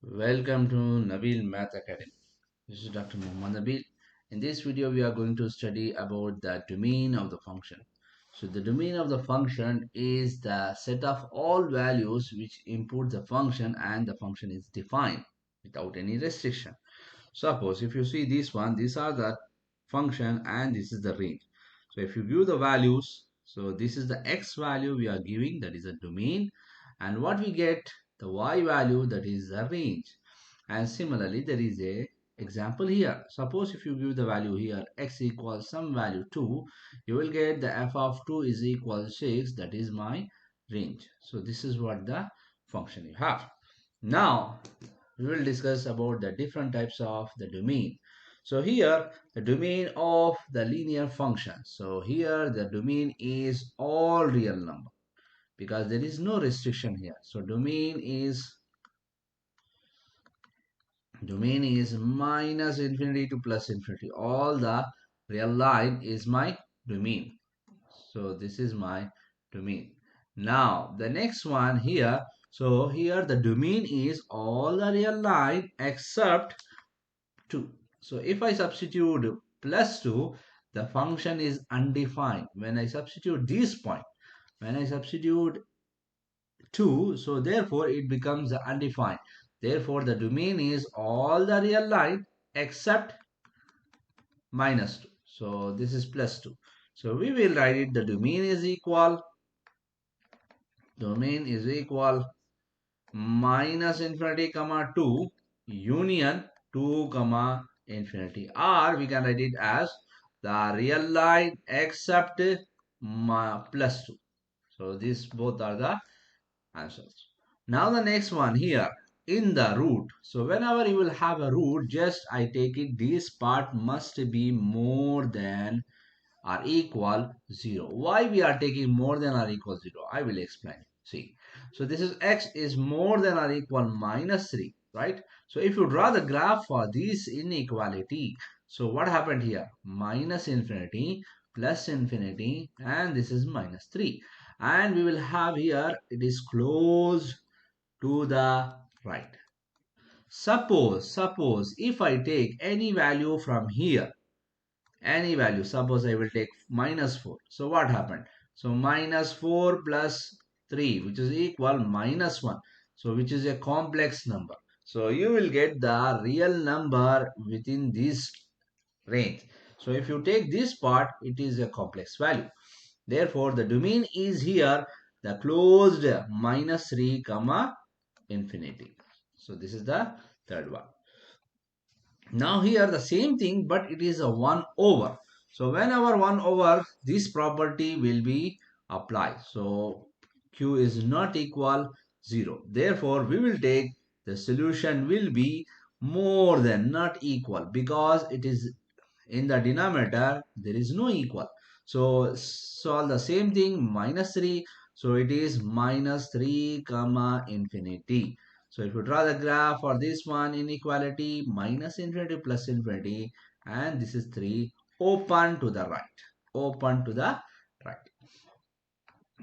Welcome to Nabeel Math Academy. This is Dr. Mohammed Nabeel. In this video, we are going to study about the domain of the function. So the domain of the function is the set of all values which input the function and the function is defined without any restriction. Suppose if you see this one, these are the function and this is the range. So if you view the values, so this is the x value we are giving, that is a domain, and what we get the y value, that is the range. And similarly there is a example here. Suppose if you give the value here x equals some value 2, you will get the f of 2 is equal 6, that is my range. So this is what the function you have. Now we will discuss about the different types of the domain. So here the domain of the linear function. So here the domain is all real number because there is no restriction here. So domain is minus infinity to plus infinity. All the real line is my domain. So this is my domain. Now the next one here. So here the domain is all the real line except 2. So if I substitute plus 2, the function is undefined. When I substitute this point, when I substitute 2, so therefore it becomes undefined. Therefore the domain is all the real line except minus 2. So this is plus 2. So we will write it, the domain is equal minus infinity comma 2 union 2 comma infinity, or we can write it as the real line except plus 2. So these both are the answers. Now the next one here in the root. So whenever you will have a root, just I take it this part must be more than or equal 0. Why we are taking more than or equal 0? I will explain. See, so this is x is more than or equal minus 3, right? So if you draw the graph for this inequality, so what happened here? Minus infinity, plus infinity, and this is minus 3. And we will have here, it is close to the right. Suppose if I take any value from here, any value, suppose I will take minus 4. So what happened? So minus 4 plus 3, which is equal minus 1. So which is a complex number. So you will get the real number within this range. So if you take this part, it is a complex value. Therefore, the domain is here the closed minus 3 comma infinity. So this is the third one. Now here the same thing, but it is a 1 over. So whenever 1 over, this property will be applied. So q is not equal 0. Therefore we will take the solution will be more than, not equal, because it is in the denominator there is no equal. So solve the same thing, minus 3. So it is minus 3 comma infinity. So if you draw the graph for this one, inequality minus infinity plus infinity, and this is 3 open to the right, open to the right.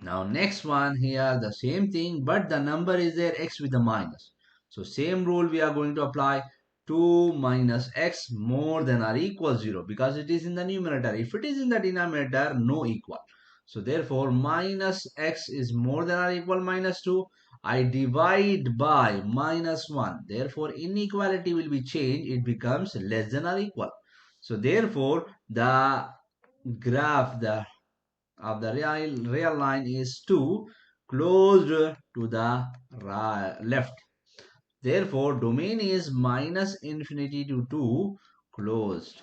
Now next one here, the same thing, but the number is there x with the minus. So same rule we are going to apply. 2 minus x more than or equal 0, because it is in the numerator. If it is in the denominator, no equal. So therefore minus x is more than or equal minus 2. I divide by minus 1. Therefore inequality will be changed. It becomes less than or equal. So therefore the graph of the real line is 2 closed to the left. Therefore, domain is minus infinity to 2 closed.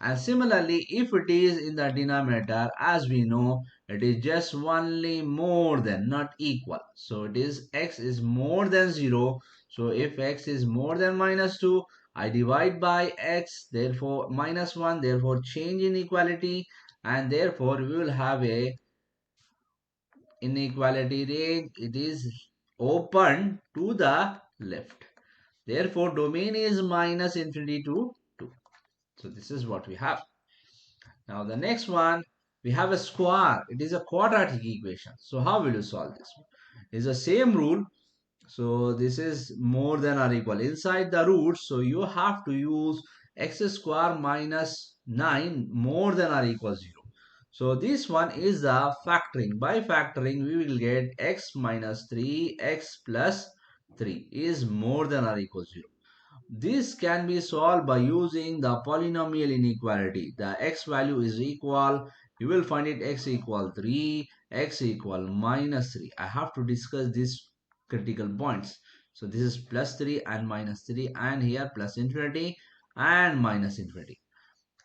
And similarly, if it is in the denominator, as we know, it is just only more than, not equal. So it is x is more than 0. So if x is more than minus 2, I divide by x, therefore minus 1, therefore change in equality, and therefore we will have a inequality range. It is open to the left. Therefore, domain is minus infinity to 2. So this is what we have. Now the next one, we have a square. It is a quadratic equation. So how will you solve this? It is the same rule. So this is more than or equal inside the roots. So you have to use x square minus 9 more than or equal 0. So this one is the factoring. By factoring, we will get x minus 3, x plus 3 is more than or equal 0. This can be solved by using the polynomial inequality. The x value is equal. You will find it x equal 3, x equal minus 3. I have to discuss these critical points. So this is plus 3 and minus 3, and here plus infinity and minus infinity.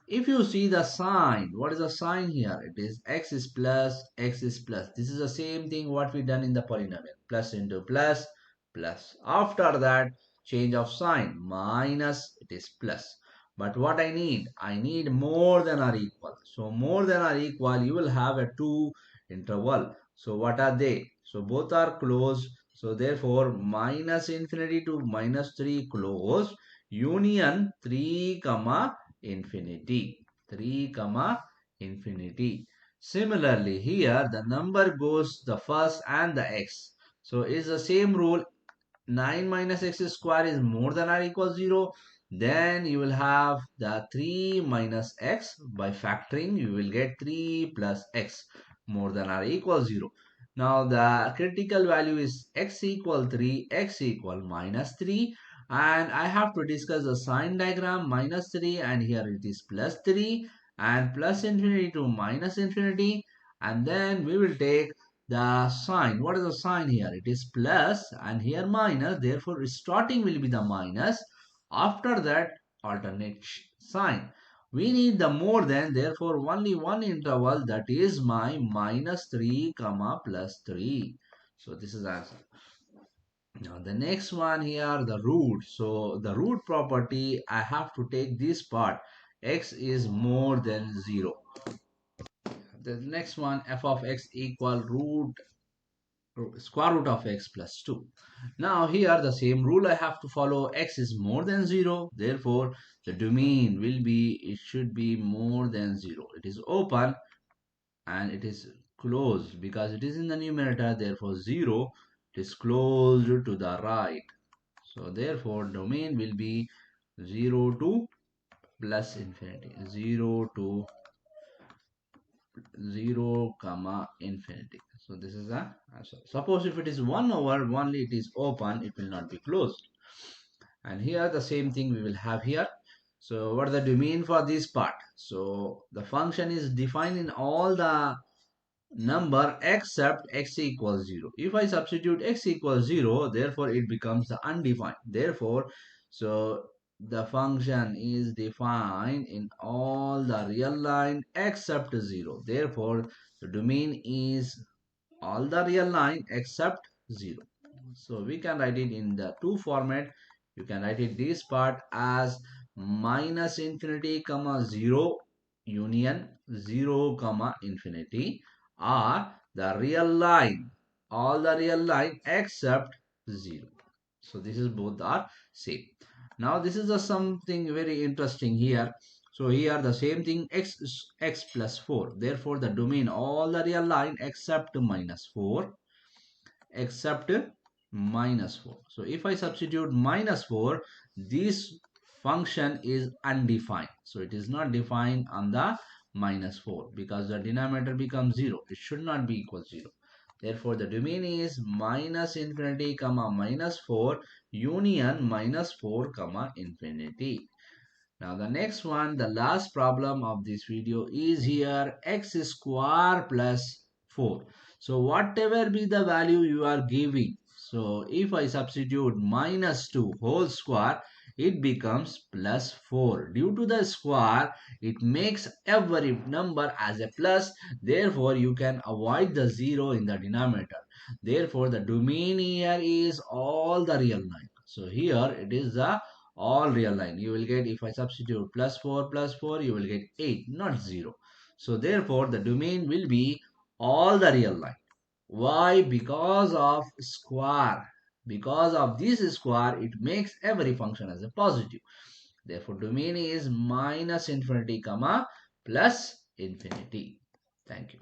If you see the sign, what is the sign here? It is x is plus, x is plus. This is the same thing what we done in the polynomial. Plus into plus, plus. After that, change of sign. Minus, it is plus. But what I need more than or equal. So more than or equal, you will have a two interval. So what are they? So both are closed. So therefore, minus infinity to minus 3 close. Union 3 comma infinity. 3 comma infinity. Similarly, here the number goes the first and the x. So it's the same rule. 9 minus x square is more than or equal 0. Then you will have the 3 minus x. By factoring, you will get 3 plus x more than or equal 0. Now the critical value is x equal 3, x equal minus 3. And I have to discuss the sign diagram minus 3, and here it is plus 3 and plus infinity to minus infinity. And then we will take the sign. What is the sign here? It is plus and here minus. Therefore, starting will be the minus. After that, alternate sign. We need the more than. Therefore, only one interval, that is my minus 3 comma plus 3. So this is answer. Now the next one here, the root. So the root property, I have to take this part. X is more than 0. The next one, f of x equal square root of x plus 2. Now here the same rule I have to follow. X is more than 0. Therefore, the domain will be, it should be more than 0. It is open and it is closed because it is in the numerator. Therefore, 0, it is closed to the right. So therefore, domain will be 0 to plus infinity. 0 to 0 comma infinity. So this is the answer. Suppose if it is 1 over only, it is open, it will not be closed. And here the same thing we will have here. So what is the domain for this part? So the function is defined in all the number except x equals 0. If I substitute x equals 0, therefore it becomes the undefined. Therefore, so the function is defined in all the real line except 0. Therefore, the domain is all the real line except 0. So we can write it in the two format. You can write it this part as minus infinity comma 0 union 0 comma infinity, or the real line, all the real line except 0. So this is both are same. Now this is a something very interesting here. So here the same thing, x is x plus 4. Therefore the domain all the real line except minus 4, except minus 4. So if I substitute minus 4, this function is undefined. So it is not defined on the minus 4 because the denominator becomes 0. It should not be equal 0. Therefore, the domain is minus infinity comma minus 4 union minus 4 comma infinity. Now the next one, the last problem of this video is here x square plus 4. So whatever be the value you are giving, so if I substitute minus 2 whole square, it becomes plus 4. Due to the square, it makes every number as a plus. Therefore, you can avoid the 0 in the denominator. Therefore, the domain here is all the real line. So here it is the all real line. You will get, if I substitute plus 4, you will get 8, not 0. So therefore the domain will be all the real line. Why? Because of square. Because of this square, it makes every function as a positive. Therefore domain is minus infinity comma plus infinity. Thank you.